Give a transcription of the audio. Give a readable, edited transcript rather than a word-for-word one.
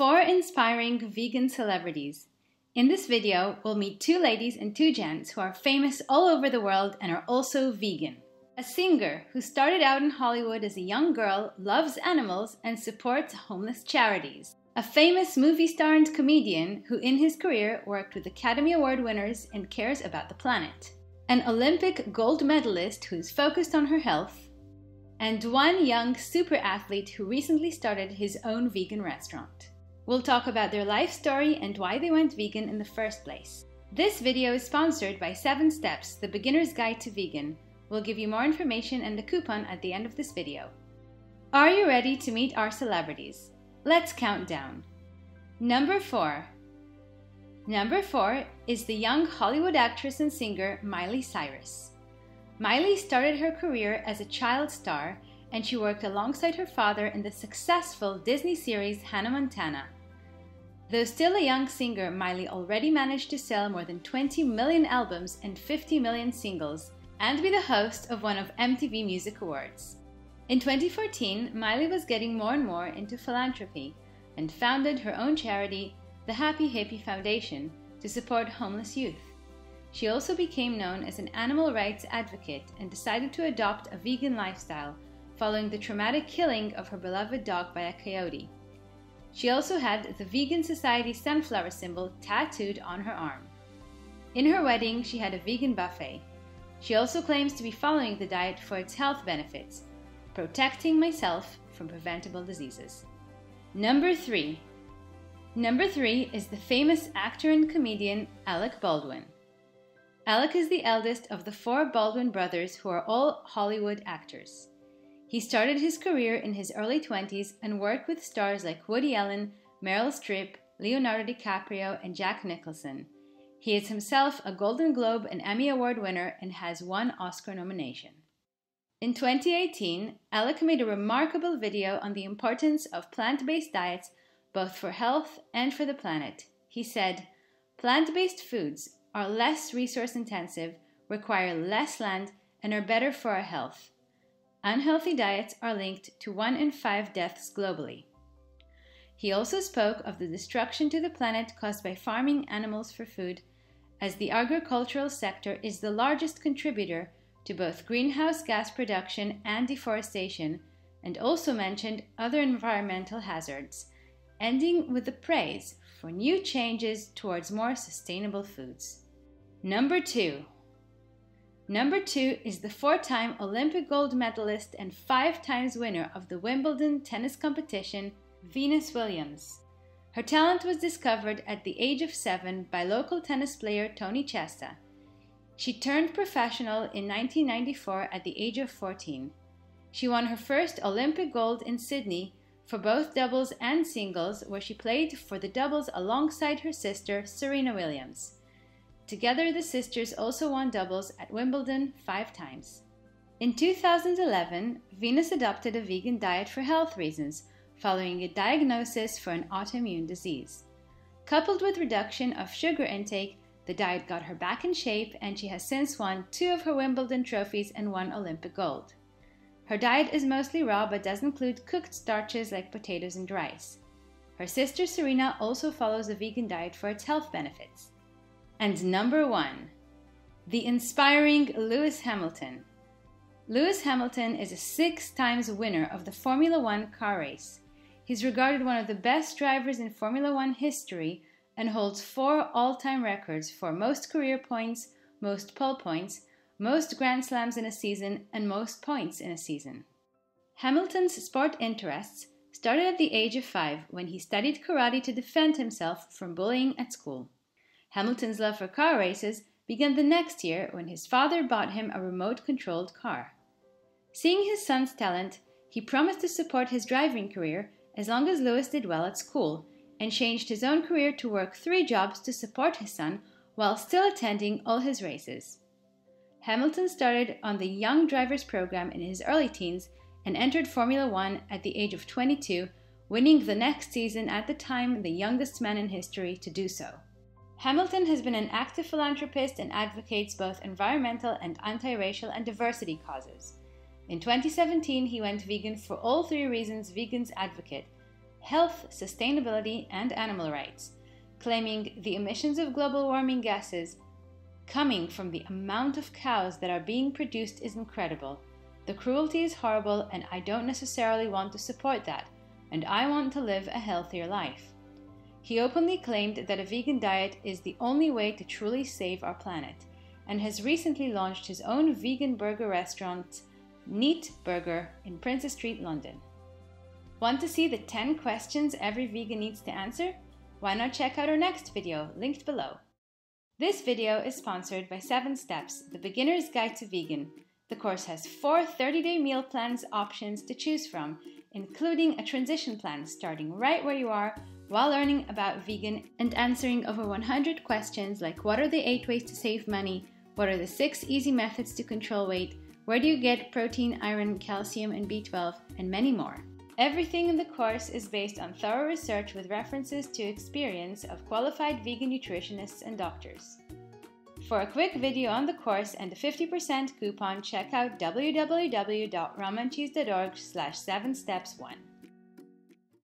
4 inspiring vegan celebrities. In this video, we'll meet 2 ladies and 2 gents who are famous all over the world and are also vegan. A singer who started out in Hollywood as a young girl, loves animals, and supports homeless charities. A famous movie star and comedian who in his career worked with Academy Award winners and cares about the planet. An Olympic gold medalist who is focused on her health. And one young super athlete who recently started his own vegan restaurant. We'll talk about their life story and why they went vegan in the first place. This video is sponsored by 7 Steps, the beginner's guide to vegan. We'll give you more information and a coupon at the end of this video. Are you ready to meet our celebrities? Let's count down. Number 4. Number 4 is the young Hollywood actress and singer Miley Cyrus. Miley started her career as a child star, and she worked alongside her father in the successful Disney series Hannah Montana. Though still a young singer, Miley already managed to sell more than 20 million albums and 50 million singles, and be the host of one of MTV Music Awards. In 2014, Miley was getting more and more into philanthropy and founded her own charity, the Happy Hippie Foundation, to support homeless youth. She also became known as an animal rights advocate and decided to adopt a vegan lifestyle following the traumatic killing of her beloved dog by a coyote. She also had the Vegan Society sunflower symbol tattooed on her arm. In her wedding, she had a vegan buffet. She also claims to be following the diet for its health benefits, protecting myself from preventable diseases. Number 3. Number 3 is the famous actor and comedian Alec Baldwin. Alec is the eldest of the 4 Baldwin brothers who are all Hollywood actors. He started his career in his early 20s and worked with stars like Woody Allen, Meryl Streep, Leonardo DiCaprio, and Jack Nicholson. He is himself a Golden Globe and Emmy Award winner and has 1 Oscar nomination. In 2018, Alec made a remarkable video on the importance of plant-based diets both for health and for the planet. He said, "Plant-based foods are less resource-intensive, require less land, and are better for our health. Unhealthy diets are linked to 1 in 5 deaths globally." He also spoke of the destruction to the planet caused by farming animals for food, as the agricultural sector is the largest contributor to both greenhouse gas production and deforestation, and also mentioned other environmental hazards, ending with the praise for new changes towards more sustainable foods. Number 2. Number 2 is the 4-time Olympic gold medalist and 5 times winner of the Wimbledon tennis competition, Venus Williams. Her talent was discovered at the age of 7 by local tennis player Tony Chesta. She turned professional in 1994 at the age of 14. She won her first Olympic gold in Sydney for both doubles and singles, where she played for the doubles alongside her sister Serena Williams. Together, the sisters also won doubles at Wimbledon 5 times. In 2011, Venus adopted a vegan diet for health reasons, following a diagnosis for an autoimmune disease. Coupled with reduction of sugar intake, the diet got her back in shape, and she has since won 2 of her Wimbledon trophies and 1 Olympic gold. Her diet is mostly raw but does include cooked starches like potatoes and rice. Her sister Serena also follows a vegan diet for its health benefits. And number 1, the inspiring Lewis Hamilton. Lewis Hamilton is a 6 times winner of the Formula 1 car race. He's regarded one of the best drivers in Formula 1 history and holds 4 all-time records for most career points, most pole points, most Grand Slams in a season, and most points in a season. Hamilton's sport interests started at the age of 5 when he studied karate to defend himself from bullying at school. Hamilton's love for car races began the next year when his father bought him a remote-controlled car. Seeing his son's talent, he promised to support his driving career as long as Lewis did well at school, and changed his own career to work 3 jobs to support his son while still attending all his races. Hamilton started on the Young Drivers program in his early teens and entered Formula 1 at the age of 22, winning the next season, at the time the youngest man in history to do so. Hamilton has been an active philanthropist and advocates both environmental and anti-racial and diversity causes. In 2017, he went vegan for all 3 reasons vegans advocate: health, sustainability, and animal rights, claiming the emissions of global warming gases coming from the amount of cows that are being produced is incredible. The cruelty is horrible, and I don't necessarily want to support that, and I want to live a healthier life. He openly claimed that a vegan diet is the only way to truly save our planet, and has recently launched his own vegan burger restaurant, Neat Burger, in Princess Street, London. Want to see the 10 questions every vegan needs to answer? Why not check out our next video, linked below. This video is sponsored by 7 Steps, the beginner's guide to vegan. The course has 4 30-day meal plans options to choose from, including a transition plan starting right where you are while learning about vegan and answering over 100 questions like what are the 8 ways to save money, what are the 6 easy methods to control weight, where do you get protein, iron, calcium, and B12, and many more. Everything in the course is based on thorough research with references to experience of qualified vegan nutritionists and doctors. For a quick video on the course and a 50% coupon, check out www.ramancheese.org/7steps1.